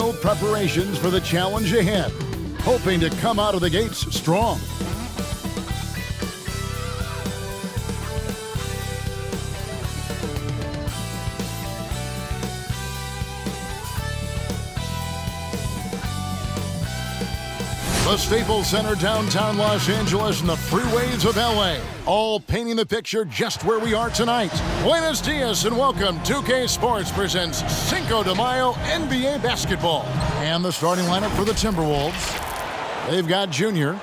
detailed preparations for the challenge ahead, hoping to come out of the gates strong. The Staples Center, downtown Los Angeles, and the freeways of LA, all painting the picture just where we are tonight. Buenos dias and welcome. 2K Sports presents Cinco de Mayo NBA basketball. And the starting lineup for the Timberwolves. They've got Junior,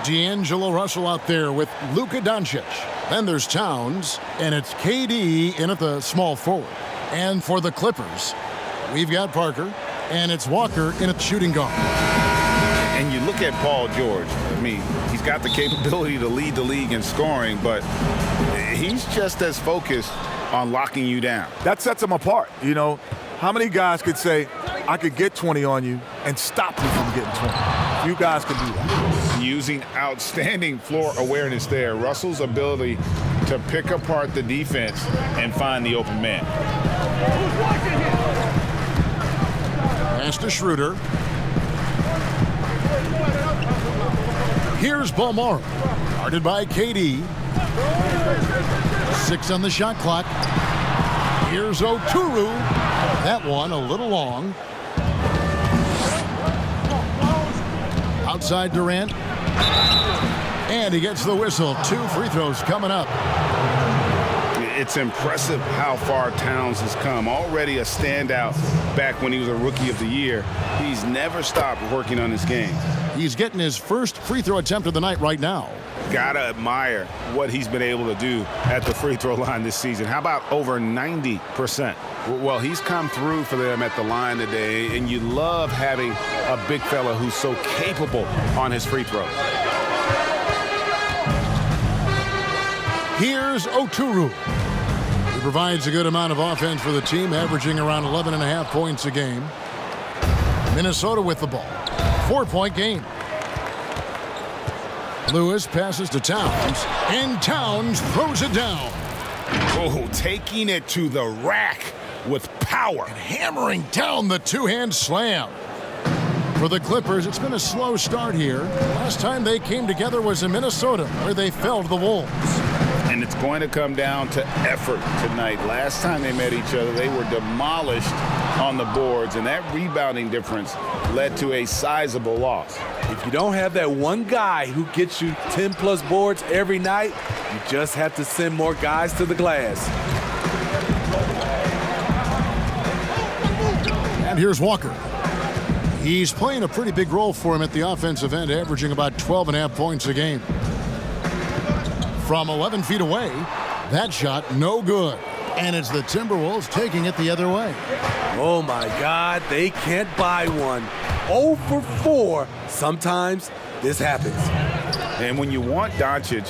D'Angelo Russell out there with Luka Doncic. Then there's Towns, and it's KD in at the small forward. And for the Clippers, we've got Parker, and it's Walker in at the shooting guard. And you look at Paul George, I mean, he's got the capability to lead the league in scoring, but he's just as focused on locking you down. That sets him apart. You know, how many guys could say, I could get 20 on you and stop you from getting 20? Few guys can do that. Using outstanding floor awareness there. Russell's ability to pick apart the defense and find the open man. Pass to Schroeder. Here's Balmore, guarded by KD. 6 on the shot clock. Here's Oturu. That one a little long. Outside Durant. And he gets the whistle. 2 free throws coming up. It's impressive how far Towns has come. Already a standout back when he was a Rookie of the Year. He's never stopped working on his game. He's getting his first free throw attempt of the night right now. Gotta admire what he's been able to do at the free throw line this season. How about over 90%? Well, he's come through for them at the line today, and you love having a big fella who's so capable on his free throw. Here's Oturu. He provides a good amount of offense for the team, averaging around 11.5 points a game. Minnesota with the ball. 4-point game. Lewis passes to Towns, and Towns throws it down. Oh, taking it to the rack with power. And hammering down the two-hand slam. For the Clippers, it's been a slow start here. Last time they came together was in Minnesota, where they fell to the Wolves. And it's going to come down to effort tonight. Last time they met each other, they were demolished on the boards, and that rebounding difference led to a sizable loss. If you don't have that one guy who gets you 10-plus boards every night, you just have to send more guys to the glass. And here's Walker. He's playing a pretty big role for him at the offensive end, averaging about 12.5 points a game. From 11 feet away, that shot no good. And it's the Timberwolves taking it the other way. Oh, my God, they can't buy one. 0 for 4. Sometimes this happens. And when you want Doncic,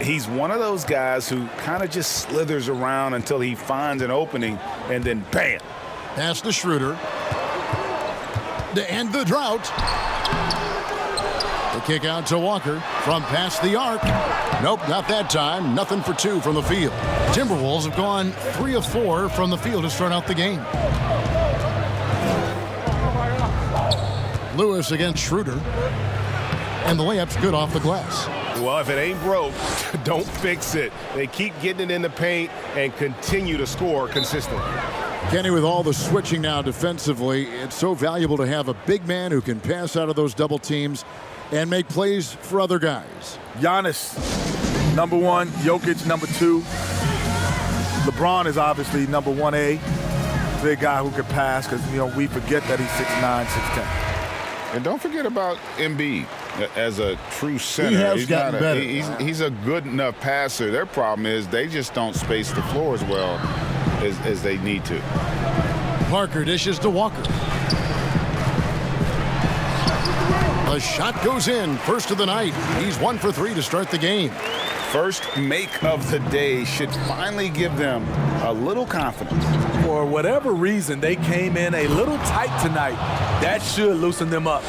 he's one of those guys who kind of just slithers around until he finds an opening, and then bam. Pass to Schroeder. To end the drought. The kick out to Walker from past the arc. Nope, not that time. Nothing for 2 from the field. Timberwolves have gone 3 of 4 from the field to start out the game. Lewis against Schroeder. And the layup's good off the glass. Well, if it ain't broke, don't fix it. They keep getting it in the paint and continue to score consistently. Kenny, with all the switching now defensively, it's so valuable to have a big man who can pass out of those double teams and make plays for other guys. Giannis, number 1. Jokic, number 2. LeBron is obviously number 1A. Big guy who can pass because, you know, we forget that he's 6'9", 6'10". And don't forget about Embiid as a true center. He has gotten better. He's a good enough passer. Their problem is they just don't space the floor as well as they need to. Parker dishes to Walker. The shot goes in. First of the night. He's 1 for 3 to start the game. First make of the day should finally give them a little confidence. For whatever reason, they came in a little tight tonight. That should loosen them up.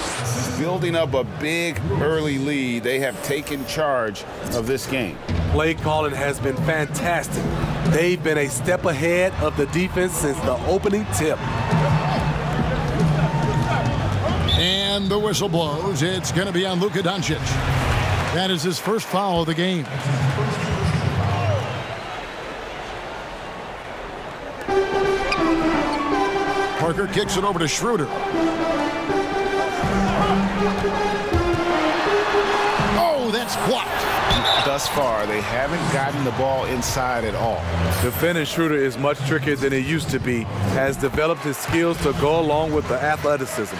Building up a big early lead, they have taken charge of this game. Play calling has been fantastic. They've been a step ahead of the defense since the opening tip. And the whistle blows. It's going to be on Luka Doncic. That is his first foul of the game. Parker kicks it over to Schroeder. Oh, that's blocked. Thus far, they haven't gotten the ball inside at all. Defending Schroeder is much trickier than it used to be. Has developed his skills to go along with the athleticism.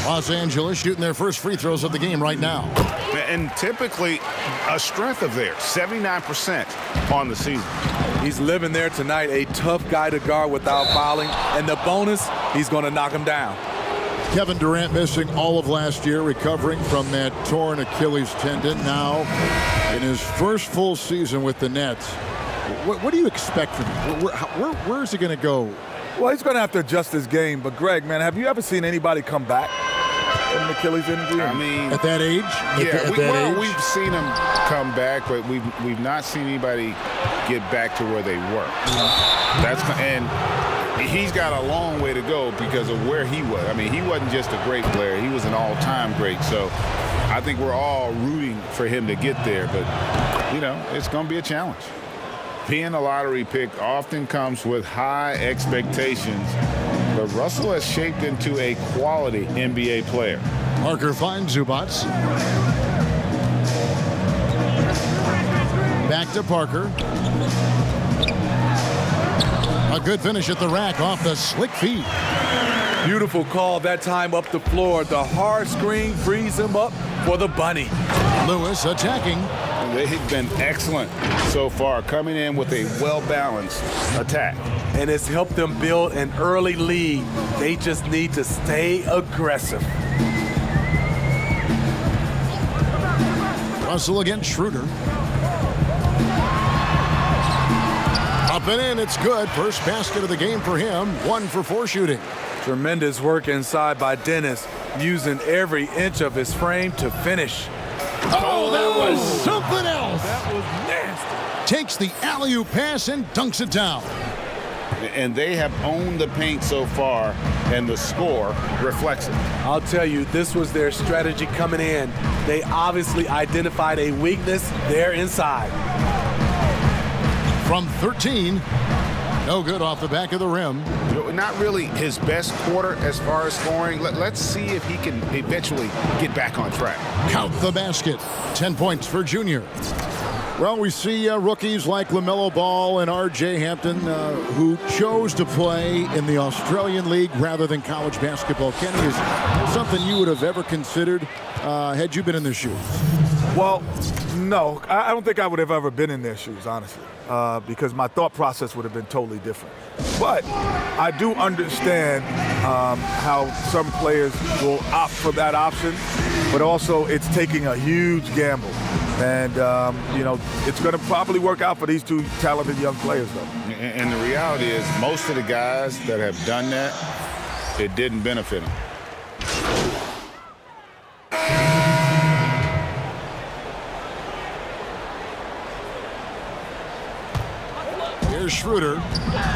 Los Angeles shooting their first free throws of the game right now. And typically a strength of theirs, 79% on the season. He's living there tonight, a tough guy to guard without fouling. And the bonus, he's going to knock him down. Kevin Durant missing all of last year, recovering from that torn Achilles tendon. Now, in his first full season with the Nets, what do you expect from him? Where is he going to go? Well, he's going to have to adjust his game. But, Greg, man, have you ever seen anybody come back from an Achilles injury? I mean, at that age? We've seen him come back, but we've not seen anybody get back to where they were. And he's got a long way to go because of where he was. I mean, he wasn't just a great player. He was an all-time great. So I think we're all rooting for him to get there. But, you know, it's going to be a challenge. Being a lottery pick often comes with high expectations. But Russell has shaped into a quality NBA player. Parker finds Zubac. Back to Parker. A good finish at the rack off the slick feed. Beautiful call that time up the floor. The hard screen frees him up for the bunny. Lewis attacking. They've been excellent so far, coming in with a well-balanced attack. And it's helped them build an early lead. They just need to stay aggressive. Russell against Schroeder. Up and in, it's good. First basket of the game for him. 1 for 4 shooting. Tremendous work inside by Dennis, using every inch of his frame to finish. Oh, that was something else. That was nasty. Takes the alley-oop pass and dunks it down. And they have owned the paint so far, and the score reflects it. I'll tell you, this was their strategy coming in. They obviously identified a weakness there inside. From 13, no good off the back of the rim. Not really his best quarter as far as scoring. Let's see if he can eventually get back on track. Count the basket. 10 points for Junior. Well, we see rookies like LaMelo Ball and R.J. Hampton who chose to play in the Australian League rather than college basketball. Kenny, is something you would have ever considered had you been in their shoes? Well, no. I don't think I would have ever been in their shoes, honestly, because my thought process would have been totally different. But I do understand how some players will opt for that option, but also it's taking a huge gamble. And, you know, it's going to probably work out for these two talented young players, though. And the reality is most of the guys that have done that, it didn't benefit them. Here's Schroeder.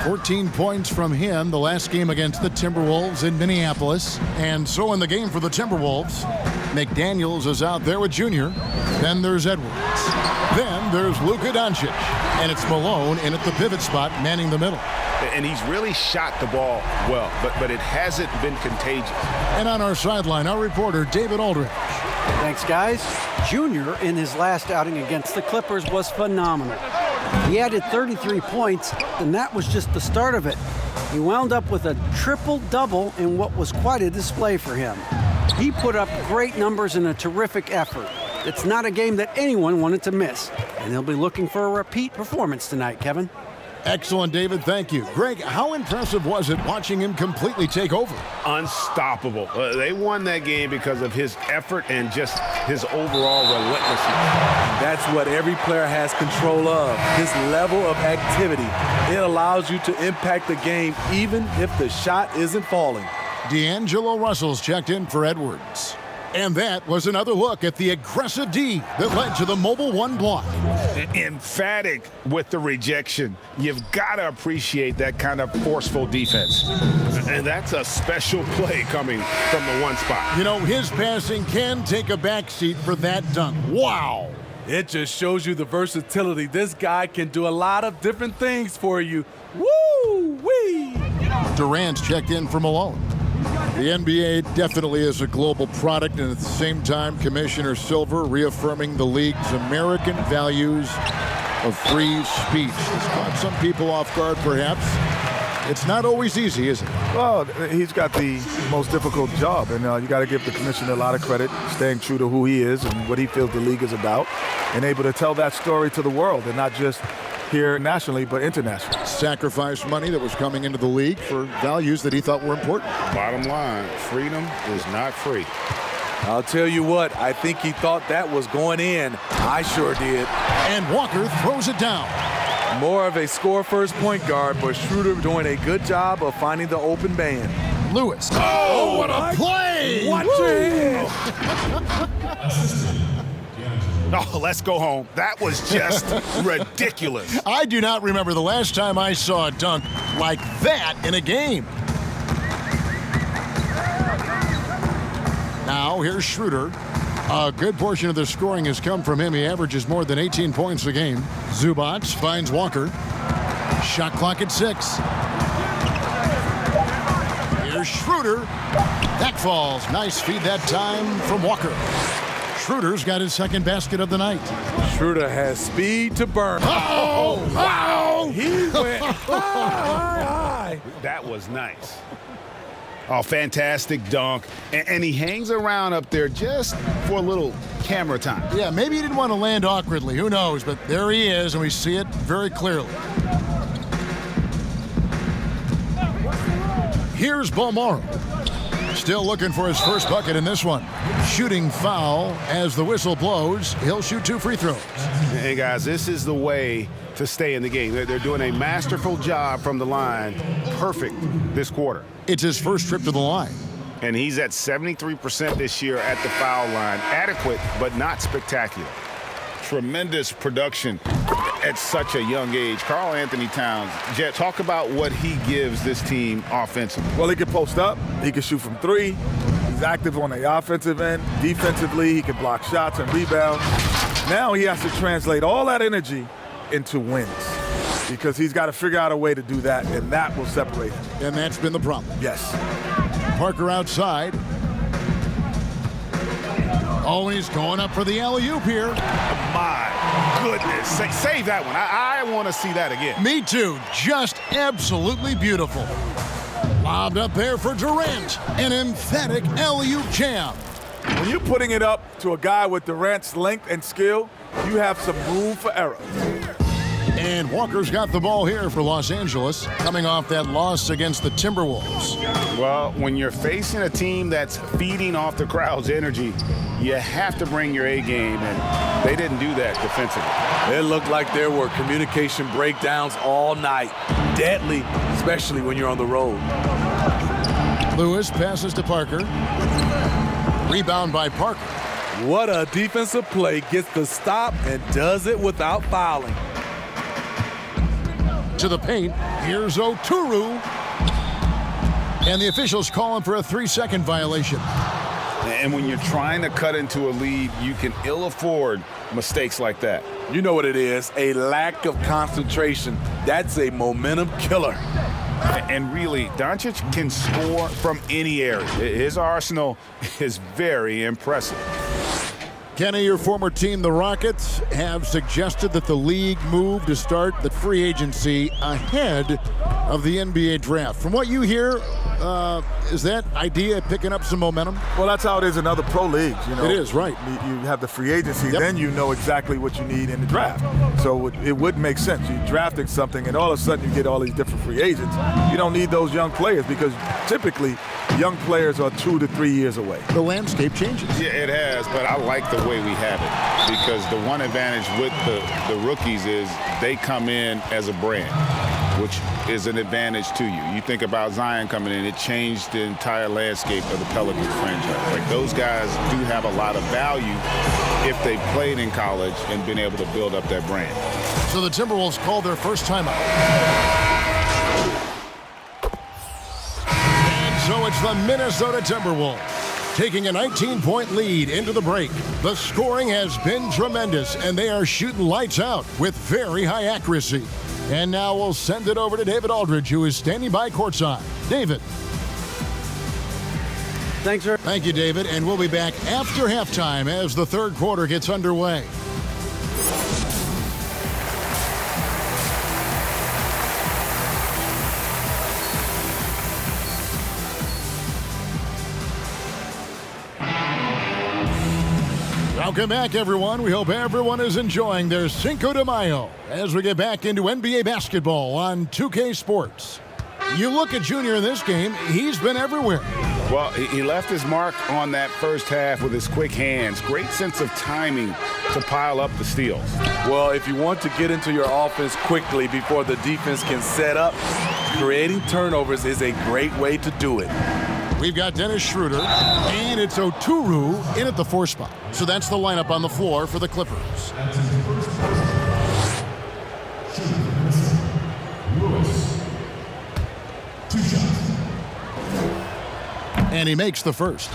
14 points from him the last game against the Timberwolves in Minneapolis. And so in the game for the Timberwolves, McDaniels is out there with Junior. Then there's Edwards. Then there's Luka Doncic. And it's Malone in at the pivot spot, manning the middle. And he's really shot the ball well, but it hasn't been contagious. And on our sideline, our reporter, David Aldridge. Thanks, guys. Junior, in his last outing against the Clippers, was phenomenal. He added 33 points, and that was just the start of it. He wound up with a triple-double in what was quite a display for him. He put up great numbers in a terrific effort. It's not a game that anyone wanted to miss, and they'll be looking for a repeat performance tonight, Kevin. Excellent, David. Thank you. Greg, how impressive was it watching him completely take over? Unstoppable. They won that game because of his effort and just his overall relentlessness. That's what every player has control of, his level of activity. It allows you to impact the game even if the shot isn't falling. D'Angelo Russell's checked in for Edwards. And that was another look at the aggressive D that led to the Mobile One block. Emphatic with the rejection. You've got to appreciate that kind of forceful defense. And that's a special play coming from the one spot. You know, his passing can take a backseat for that dunk. Wow. It just shows you the versatility. This guy can do a lot of different things for you. Woo-wee! Durant's checked in for Malone. The NBA definitely is a global product, and at the same time, Commissioner Silver reaffirming the league's American values of free speech. This caught some people off guard, perhaps. It's not always easy, is it? Well, he's got the most difficult job, and you got to give the commissioner a lot of credit, staying true to who he is and what he feels the league is about, and able to tell that story to the world, and not just here nationally, but internationally. Sacrifice money that was coming into the league for values that he thought were important. Bottom line, freedom is not free. I'll tell you what, I think he thought that was going in. I sure did. And Walker throws it down. More of a score-first point guard, but Schroeder doing a good job of finding the open man. Lewis. Oh, what a play! Watch your head. Oh, let's go home. That was just ridiculous. I do not remember the last time I saw a dunk like that in a game. Now, here's Schroeder. A good portion of the scoring has come from him. He averages more than 18 points a game. Zubac finds Walker. Shot clock at 6. Here's Schroeder. That falls. Nice feed that time from Walker. Schroeder's got his second basket of the night. Schroeder has speed to burn. Oh, wow! He went high. That was nice. Oh, fantastic dunk. And he hangs around up there just for a little camera time. Yeah, maybe he didn't want to land awkwardly. Who knows? But there he is, and we see it very clearly. Here's Balmoro. Still looking for his first bucket in this one. Shooting foul as the whistle blows. He'll shoot 2 free throws. Hey, guys, this is the way to stay in the game. They're doing a masterful job from the line. Perfect this quarter. It's his first trip to the line. And he's at 73% this year at the foul line. Adequate, but not spectacular. Tremendous production at such a young age. Karl Anthony Towns, Jet, talk about what he gives this team offensively. Well, he can post up. He can shoot from 3. He's active on the offensive end. Defensively, he can block shots and rebound. Now he has to translate all that energy into wins, because he's got to figure out a way to do that, and that will separate him. And that's been the problem. Yes. Parker outside. Oh, he's going up for the alley-oop here. My goodness. Save that one. I want to see that again. Me too. Just absolutely beautiful. Lobbed up there for Durant. An emphatic alley-oop jam. When you're putting it up to a guy with Durant's length and skill, you have some room for error. And Walker's got the ball here for Los Angeles, coming off that loss against the Timberwolves. Well, when you're facing a team that's feeding off the crowd's energy, you have to bring your A game, and they didn't do that defensively. It looked like there were communication breakdowns all night. Deadly, especially when you're on the road. Lewis passes to Parker. Rebound by Parker. What a defensive play. Gets the stop and does it without fouling. To the paint. Here's Oturu. And the officials calling for a 3-second violation. And when you're trying to cut into a lead, you can ill afford mistakes like that. You know what it is, a lack of concentration. That's a momentum killer. And really, Doncic can score from any area. His arsenal is very impressive. Kenny, your former team, the Rockets, have suggested that the league move to start the free agency ahead of the NBA draft. From what you hear, is that idea picking up some momentum? Well, that's how it is in other pro leagues. You know, it is, right. You have the free agency, Yep. then you know exactly what you need in the draft. So it would make sense. You're drafting something, and all of a sudden you get all these different free agents. You don't need those young players, because typically young players are 2 to 3 years away. The landscape changes. Yeah, it has, but I like the way we have it, because the one advantage with the rookies is they come in as a brand. which is an advantage to you. You think about Zion coming in, it changed the entire landscape of the Pelicans franchise. Like, those guys do have a lot of value if they played in college and been able to build up that brand. So the Timberwolves called their first timeout. And so it's the Minnesota Timberwolves taking a 19-point lead into the break. The scoring has been tremendous, and they are shooting lights out with very high accuracy. And now we'll send it over to David Aldridge, who is standing by courtside. David. Thanks, sir. Thank you, David. And we'll be back after halftime as the third quarter gets underway. Welcome back, everyone. We hope everyone is enjoying their Cinco de Mayo as we get back into NBA basketball on 2K Sports. You look at Junior in this game, he's been everywhere. Well, he left his mark on that first half with his quick hands. Great sense of timing to pile up the steals. Well, if you want to get into your offense quickly before the defense can set up, creating turnovers is a great way to do it. We've got Dennis Schroeder, and it's Oturu in at the 4 spot. So that's the lineup on the floor for the Clippers. And he makes the first.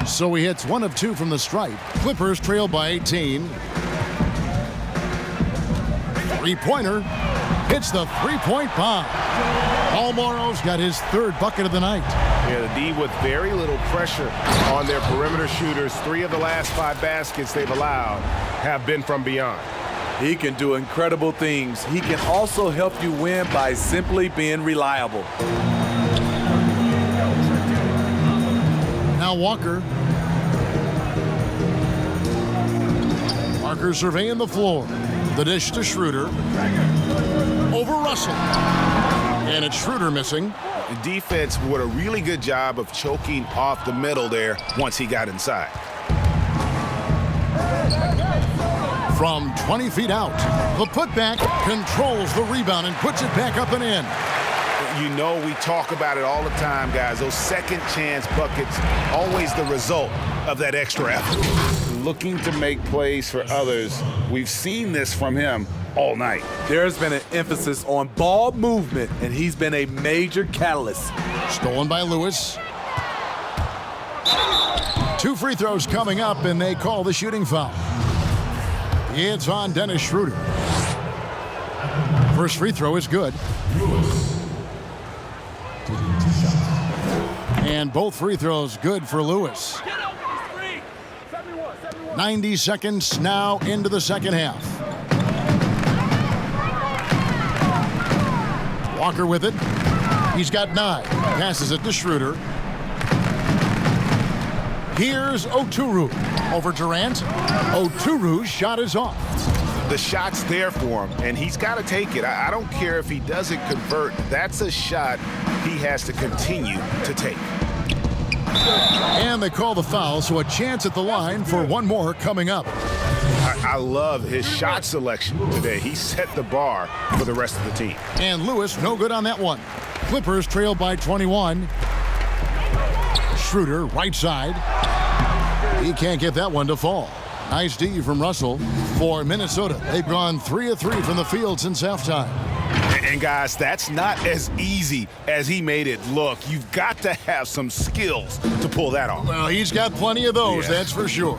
So he hits 1 of 2 from the stripe. Clippers trail by 18. Three-pointer. Hits the three-point bomb. Paul Morrow's got his 3rd bucket of the night. Yeah, the D with very little pressure on their perimeter shooters. 3 of the last 5 baskets they've allowed have been from beyond. He can do incredible things. He can also help you win by simply being reliable. Now Walker. Walker surveying the floor. The dish to Schroeder. Over Russell. And it's Schroeder missing. The defense did a really good job of choking off the middle there once he got inside. From 20 feet out, the putback controls the rebound and puts it back up and in. You know, we talk about it all the time, guys. Those second chance buckets, always the result of that extra effort. Looking to make plays for others. We've seen this from him all night. There's been an emphasis on ball movement, and he's been a major catalyst. Stolen by Lewis. 2 free throws coming up, and they call the shooting foul. It's on Dennis Schroeder. First free throw is good. And both free throws good for Lewis. 90 seconds now into the second half. Walker with it. He's got 9. Passes it to Schroeder. Here's Oturu over Durant. Oturu's shot is off. The shot's there for him, and he's got to take it. I don't care if he doesn't convert. That's a shot he has to continue to take. And they call the foul, so a chance at the line for one more coming up. I love his shot selection today. He set the bar for the rest of the team. And Lewis, no good on that one. Clippers trail by 21. Schroeder, right side. He can't get that one to fall. Nice D from Russell for Minnesota. They've gone 3 of 3 from the field since halftime. And guys, that's not as easy as he made it look. You've got to have some skills to pull that off. Well, he's got plenty of those, that's for sure.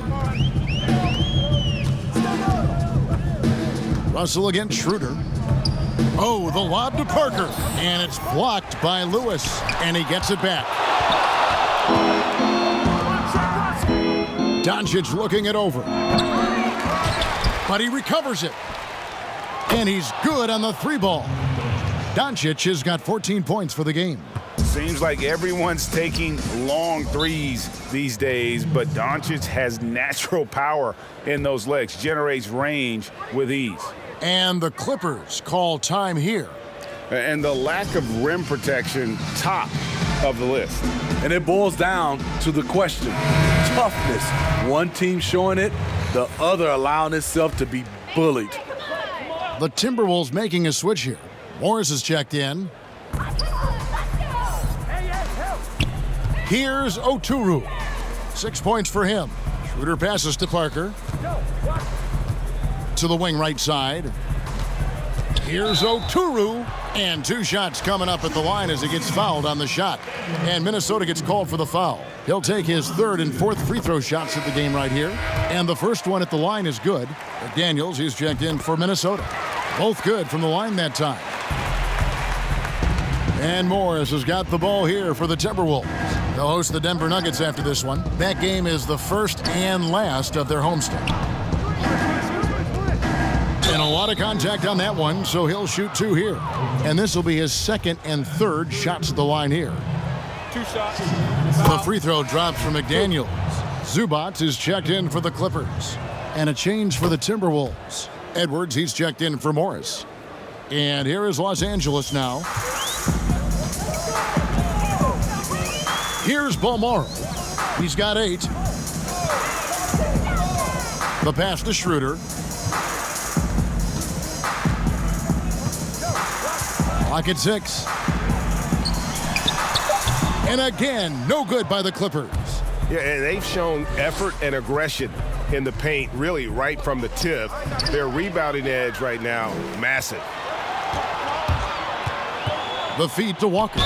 Russell against Schroeder. Oh, the lob to Parker. And it's blocked by Lewis. And he gets it back. Doncic looking it over. But he recovers it. And he's good on the 3-ball. Doncic has got 14 points for the game. Seems like everyone's taking long threes these days, but Doncic has natural power in those legs, generates range with ease. And the Clippers call time here. And the lack of rim protection, top of the list. And it boils down to the question, toughness. One team showing it, the other allowing itself to be bullied. The Timberwolves making a switch here. Morris is checked in. Here's Oturu. 6 points for him. Schroeder passes to Parker. To the wing right side. Here's Oturu. And 2 shots coming up at the line as he gets fouled on the shot. And Minnesota gets called for the foul. He'll take his 3rd and 4th free throw shots at the game right here. And the first one at the line is good. McDaniels, he's checked in for Minnesota. Both good from the line that time. And Morris has got the ball here for the Timberwolves. They'll host the Denver Nuggets after this one. That game is the first and last of their homestand. And a lot of contact on that one, so he'll shoot 2 here. And this will be his 2nd and 3rd shots at the line here. 2 shots. The free throw drops from McDaniels. Zubac is checked in for the Clippers. And a change for the Timberwolves. Edwards, he's checked in for Morris. And here is Los Angeles now. Here's Balmaro. He's got 8. The pass to Schroeder. Clock at 6. And again, no good by the Clippers. Yeah, and they've shown effort and aggression in the paint, really right from the tip. Their rebounding edge right now, massive. The feed to Walker.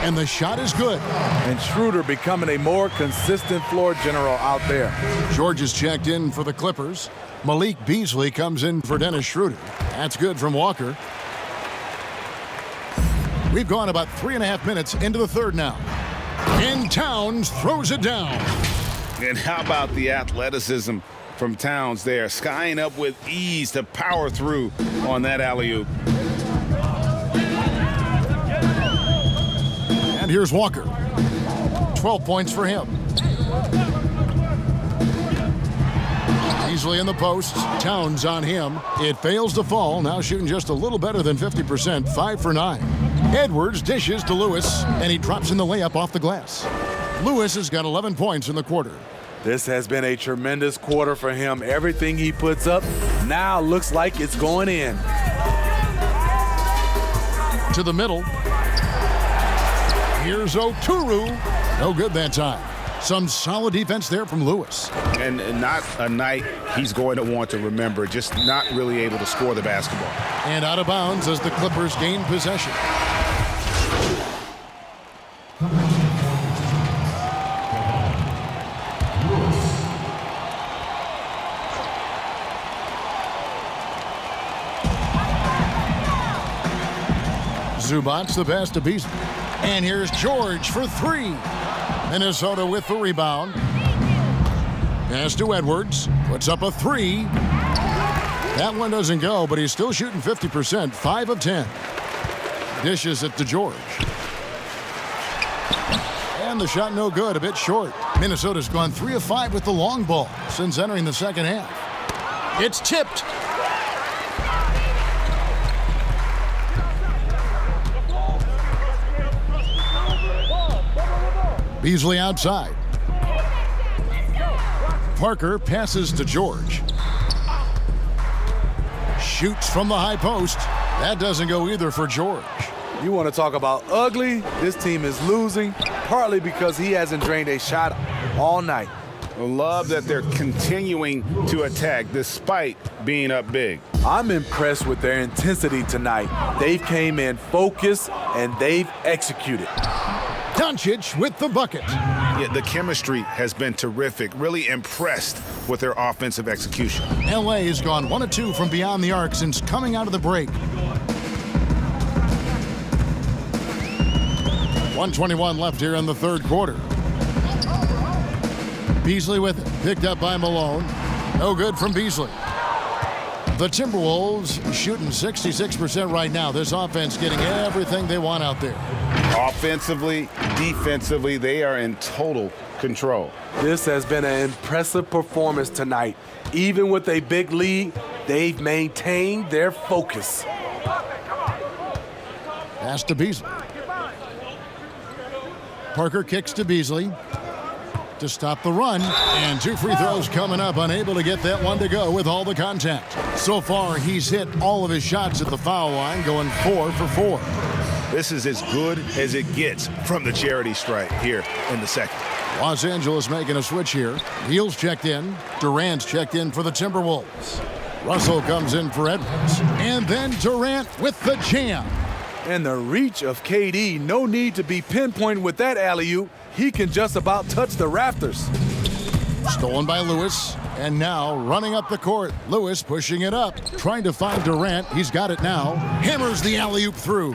And the shot is good. And Schroeder becoming a more consistent floor general out there. George is checked in for the Clippers. Malik Beasley comes in for Dennis Schroeder. That's good from Walker. We've gone about 3.5 minutes into the 3rd now. And Towns throws it down. And how about the athleticism from Towns there, skying up with ease to power through on that alley-oop. And here's Walker. 12 points for him. Easily in the post. Towns on him. It fails to fall. Now shooting just a little better than 50%. 5 for 9. Edwards dishes to Lewis, and he drops in the layup off the glass. Lewis has got 11 points in the quarter. This has been a tremendous quarter for him. Everything he puts up now looks like it's going in. To the middle. Here's Oturu. No good that time. Some solid defense there from Lewis. And not a night he's going to want to remember, just not really able to score the basketball. And out of bounds as the Clippers gain possession. Zubac the pass to Beasley. And here's George for 3. Minnesota with the rebound. Pass to Edwards. Puts up a 3. That one doesn't go, but he's still shooting 50%. 5 of 10. Dishes it to George. And the shot no good, a bit short. Minnesota's gone 3 of 5 with the long ball since entering the second half. It's tipped. Beasley outside. Parker passes to George. Shoots from the high post. That doesn't go either for George. You want to talk about ugly? This team is losing, partly because he hasn't drained a shot all night. I love that they're continuing to attack despite being up big. I'm impressed with their intensity tonight. They've came in focused and they've executed. Doncic with the bucket. Yeah, the chemistry has been terrific. Really impressed with their offensive execution. LA has gone 1 of 2 from beyond the arc since coming out of the break. 1:21 left here in the 3rd quarter. Beasley with it. Picked up by Malone. No good from Beasley. The Timberwolves shooting 66% right now. This offense getting everything they want out there. Offensively, defensively, they are in total control. This has been an impressive performance tonight. Even with a big lead, they've maintained their focus. Pass to Beasley. Parker kicks to Beasley. to stop the run. And 2 free throws coming up, unable to get that one to go with all the contact. So far, he's hit all of his shots at the foul line, going 4 for 4. This is as good as it gets from the charity stripe here in the second. Los Angeles making a switch here. Neal's checked in. Durant's checked in for the Timberwolves. Russell comes in for Edwards. And then Durant with the jam. And the reach of KD, no need to be pinpointed with that alley-oop. He can just about touch the rafters. Stolen by Lewis. And now running up the court. Lewis pushing it up. Trying to find Durant. He's got it now. Hammers the alley-oop through.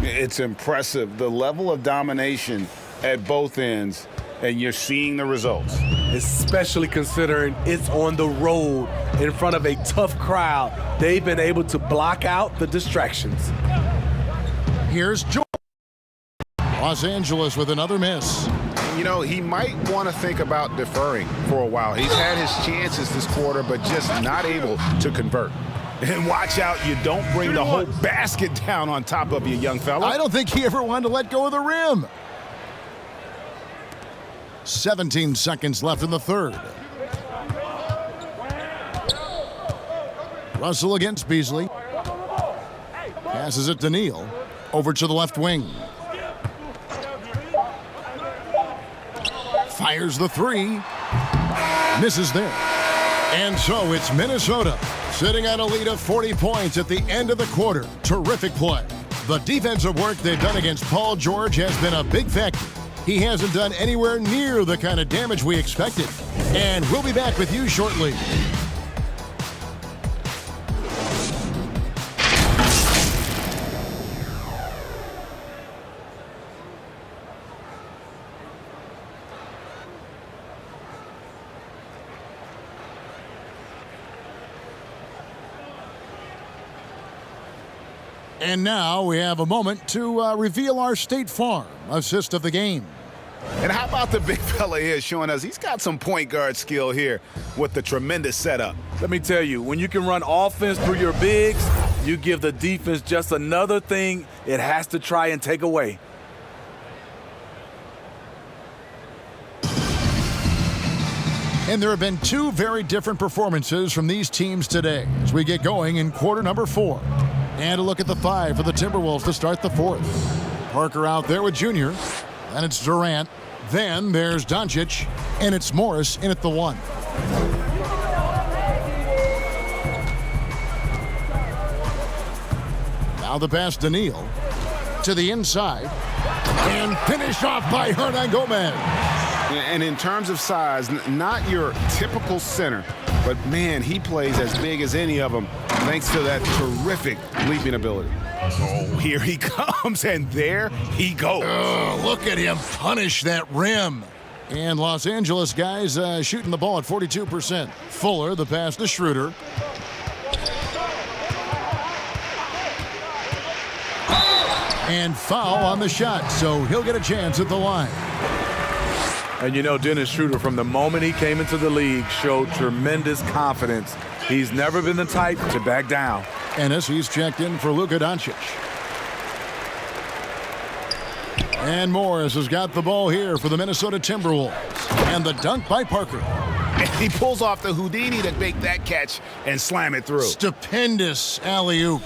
It's impressive, the level of domination at both ends, and you're seeing the results. Especially considering it's on the road in front of a tough crowd. They've been able to block out the distractions. Here's Jordan. Los Angeles with another miss. You know, he might want to think about deferring for a while. He's had his chances this quarter, but just not able to convert. And watch out, you don't bring the whole basket down on top of you, young fella. I don't think he ever wanted to let go of the rim. 17 seconds left in the third. Russell against Beasley. Passes it to Neal. Over to the left wing. Fires the 3. Misses there. And so it's Minnesota sitting on a lead of 40 points at the end of the quarter. Terrific play. The defensive work they've done against Paul George has been a big factor. He hasn't done anywhere near the kind of damage we expected. And we'll be back with you shortly. And now we have a moment to reveal our State Farm assist of the game. And how about the big fella here showing us he's got some point guard skill here with the tremendous setup. Let me tell you, when you can run offense through your bigs, you give the defense just another thing it has to try and take away. And there have been 2 very different performances from these teams today as we get going in quarter number 4. And a look at the 5 for the Timberwolves to start the 4th. Parker out there with Junior. Then it's Durant. Then there's Doncic. And it's Morris in at the 1. Now the pass to Neal. To the inside. And finished off by Hernangomez. And in terms of size, not your typical center, but man, he plays as big as any of them thanks to that terrific leaping ability. Oh, here he comes, and there he goes. Oh, look at him punish that rim. And Los Angeles guys shooting the ball at 42%. Fuller, the pass to Schroeder. And foul on the shot, so he'll get a chance at the line. And you know, Dennis Schroeder, from the moment he came into the league, showed tremendous confidence. He's never been the type to back down. Ennis, he's checked in for Luka Doncic. And Morris has got the ball here for the Minnesota Timberwolves. And the dunk by Parker. And he pulls off the Houdini to make that catch and slam it through. Stupendous alley-oop.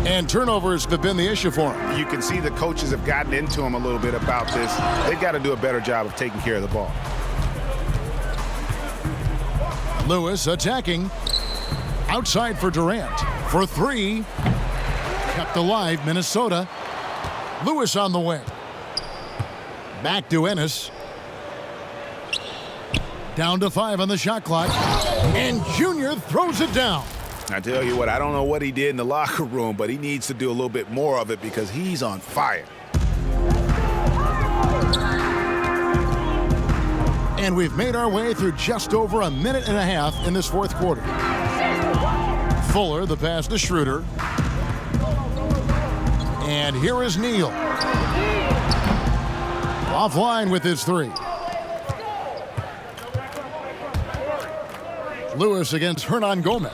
And turnovers have been the issue for him. You can see the coaches have gotten into him a little bit about this. They've got to do a better job of taking care of the ball. Lewis attacking. Outside for Durant. For 3. Kept alive, Minnesota. Lewis on the wing. Back to Ennis. Down to 5 on the shot clock. And Junior throws it down. I tell you what, I don't know what he did in the locker room, but he needs to do a little bit more of it because he's on fire. And we've made our way through just over a minute and a half in this 4th quarter. Fuller, the pass to Schroeder. And here is Neal. Offline with his 3. Lewis against Hernangomez.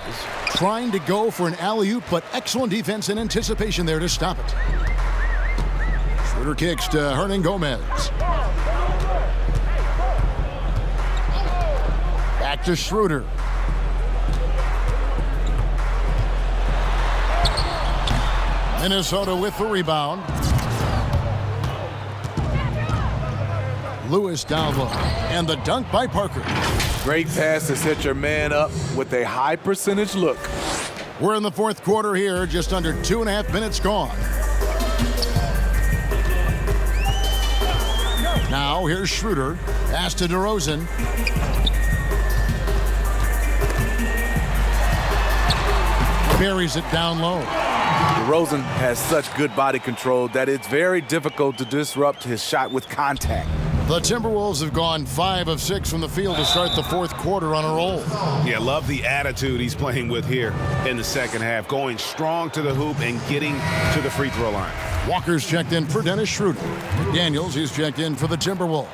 Trying to go for an alley-oop, but excellent defense and anticipation there to stop it. Schroeder kicks to Hernangomez. Back to Schroeder. Minnesota with the rebound. Lewis down low. And the dunk by Parker. Great pass to set your man up with a high percentage look. We're in the fourth quarter here, just under 2.5 minutes gone. Now here's Schroeder. Pass to DeRozan. Buries it down low. DeRozan has such good body control that it's very difficult to disrupt his shot with contact. The Timberwolves have gone 5 of 6 from the field to start the fourth quarter on a roll. Yeah, love the attitude he's playing with here in the second half, going strong to the hoop and getting to the free throw line. Walker's checked in for Dennis Schroeder. McDaniels, he's checked in for the Timberwolves.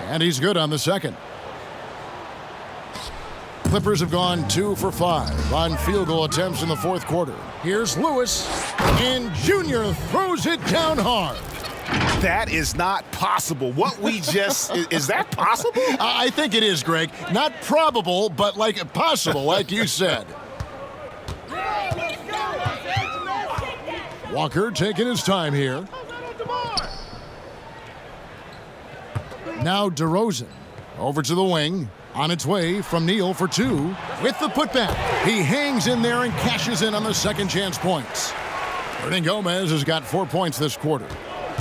And he's good on the second. Clippers have gone 2 for 5 on field goal attempts in the fourth quarter. Here's Lewis, and Junior throws it down hard. That is not possible. What we just, is that possible? I think it is, Greg. Not probable, but like possible, like you said. Walker taking his time here. Now DeRozan over to the wing. On its way from Neal for 2 with the putback. He hangs in there and cashes in on the second chance points. Hernan Gomez has got 4 points this quarter.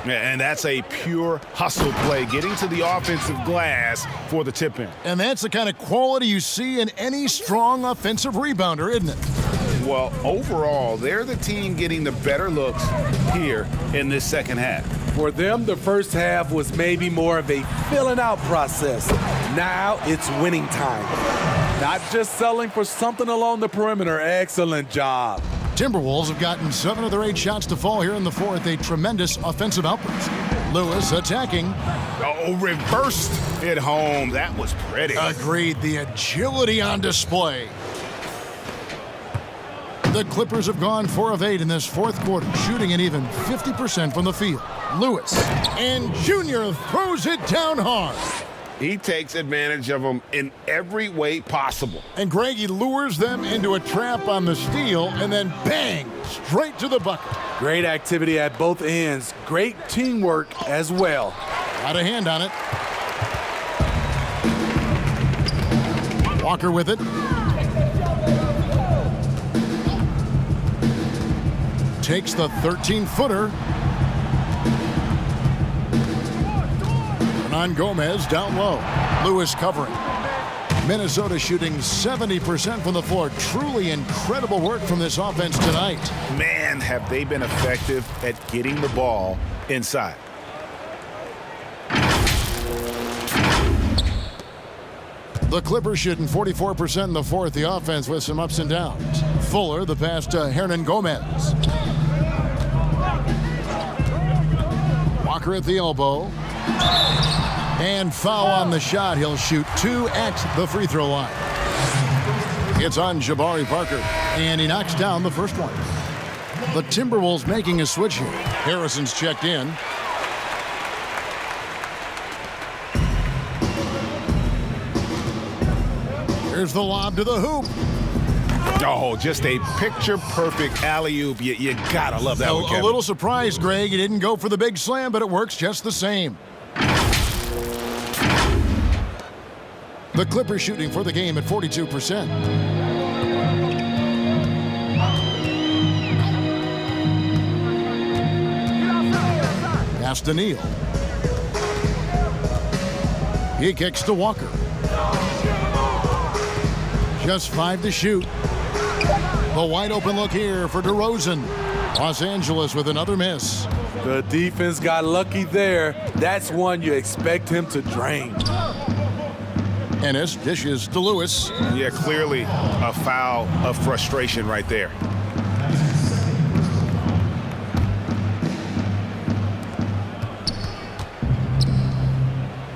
And that's a pure hustle play, getting to the offensive glass for the tip-in. And that's the kind of quality you see in any strong offensive rebounder, isn't it? Well, overall, they're the team getting the better looks here in this second half. For them, the first half was maybe more of a filling out process. Now it's winning time. Not just selling for something along the perimeter. Excellent job. Timberwolves have gotten 7 of their 8 shots to fall here in the fourth. A tremendous offensive outburst. Lewis attacking. Oh, reversed it home. That was pretty. Agreed. The agility on display. The Clippers have gone 4 of 8 in this fourth quarter, shooting an even 50% from the field. Lewis, and Junior throws it down hard. He takes advantage of them in every way possible. And Greg, he lures them into a trap on the steal, and then bang, straight to the bucket. Great activity at both ends. Great teamwork as well. Got a hand on it. Walker with it. Takes the 13-footer. Hernan Gomez down low. Lewis covering. Minnesota shooting 70% from the floor. Truly incredible work from this offense tonight. Man, have they been effective at getting the ball inside. The Clippers shooting 44% in the fourth. The offense with some ups and downs. Fuller, the pass to Hernan Gomez. Walker at the elbow. And foul on the shot. He'll shoot 2 at the free throw line. It's on Jabari Parker, and he knocks down the first one. The Timberwolves making a switch here. Harrison's checked in. Here's the lob to the hoop. Oh, just a picture-perfect alley-oop. You gotta love that one, Kevin. A little surprised, Greg. He didn't go for the big slam, but it works just the same. The Clippers shooting for the game at 42%. Pass to Neal. He kicks to Walker. Just 5 to shoot. The wide open look here for DeRozan. Los Angeles with another miss. The defense got lucky there. That's one you expect him to drain. Ennis dishes to Lewis. Yeah, clearly a foul of frustration right there.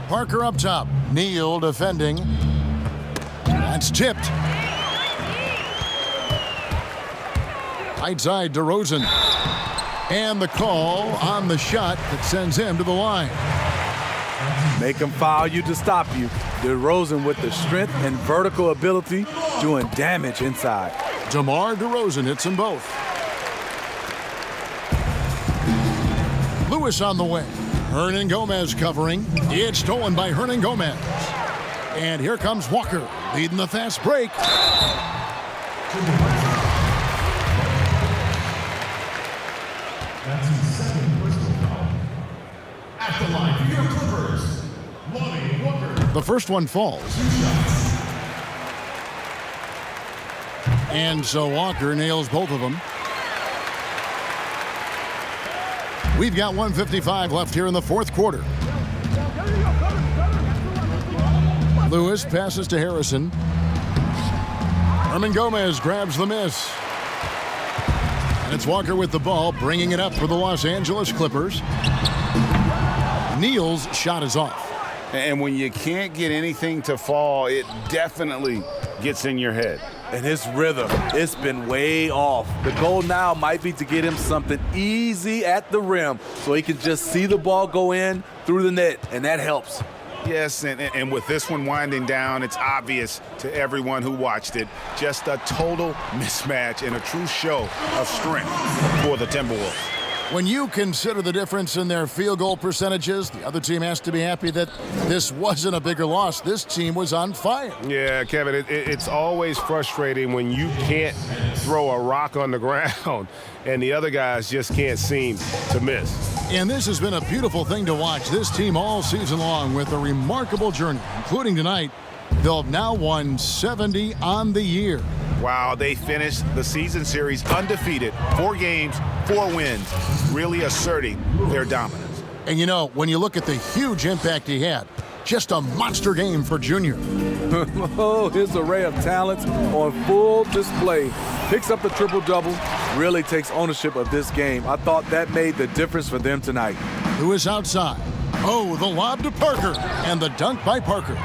Parker up top. Neal defending. That's tipped. Right side, DeRozan. And the call on the shot that sends him to the line. Make them foul you to stop you. DeRozan with the strength and vertical ability doing damage inside. DeMar DeRozan hits them both. Lewis on the wing. Hernan Gomez covering. It's stolen by Hernan Gomez. And here comes Walker, leading the fast break. That's his second personal foul. At the line for your Clippers, Lonnie Walker. The first one falls. And so Walker nails both of them. We've got 1:55 left here in the fourth quarter. Lewis passes to Harrison. Hernan Gomez grabs the miss. And it's Walker with the ball, bringing it up for the Los Angeles Clippers. Neal's shot is off. And when you can't get anything to fall, it definitely gets in your head. And his rhythm, it's been way off. The goal now might be to get him something easy at the rim so he can just see the ball go in through the net, and that helps. Yes, and with this one winding down, it's obvious to everyone who watched it. Just a total mismatch and a true show of strength for the Timberwolves. When you consider the difference in their field goal percentages, the other team has to be happy that this wasn't a bigger loss. This team was on fire. Yeah, Kevin, it's always frustrating when you can't throw a rock on the ground and the other guys just can't seem to miss. And this has been a beautiful thing to watch this team all season long with a remarkable journey, including tonight. They'll have now won 70 on the year. Wow, they finished the season series undefeated. 4 games, 4 wins, really asserting their dominance. And you know, when you look at the huge impact he had, just a monster game for Junior. Oh, his array of talents on full display. Picks up the triple-double, really takes ownership of this game. I thought that made the difference for them tonight. Lewis outside. Oh, the lob to Parker, and the dunk by Parker.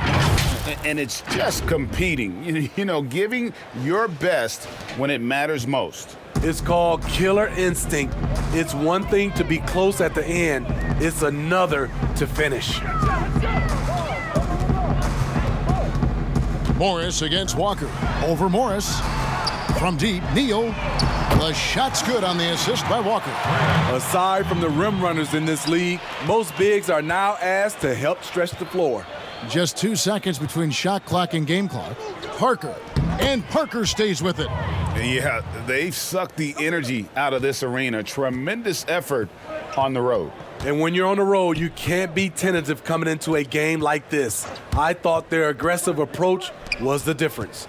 And it's just competing, you know, giving your best when it matters most. It's called killer instinct. It's one thing to be close at the end. It's another to finish. Morris against Walker. Over Morris. From deep, Neal. The shot's good on the assist by Walker. Aside from the rim runners in this league, most bigs are now asked to help stretch the floor. Just 2 seconds between shot clock and game clock. Parker. And Parker stays with it. Yeah, they've sucked the energy out of this arena. Tremendous effort on the road. And when you're on the road, you can't be tentative coming into a game like this. I thought their aggressive approach was the difference.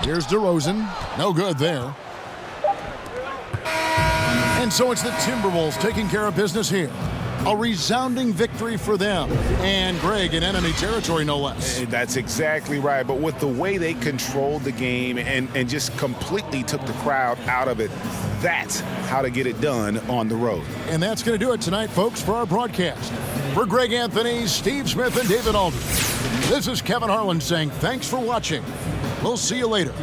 Here's DeRozan. No good there. And so it's the Timberwolves taking care of business here. A resounding victory for them. And Greg in enemy territory, no less. That's exactly right. But with the way they controlled the game and just completely took the crowd out of it, that's how to get it done on the road. And that's going to do it tonight, folks, for our broadcast. For Greg Anthony, Steve Smith, and David Aldridge, this is Kevin Harlan saying thanks for watching. We'll see you later.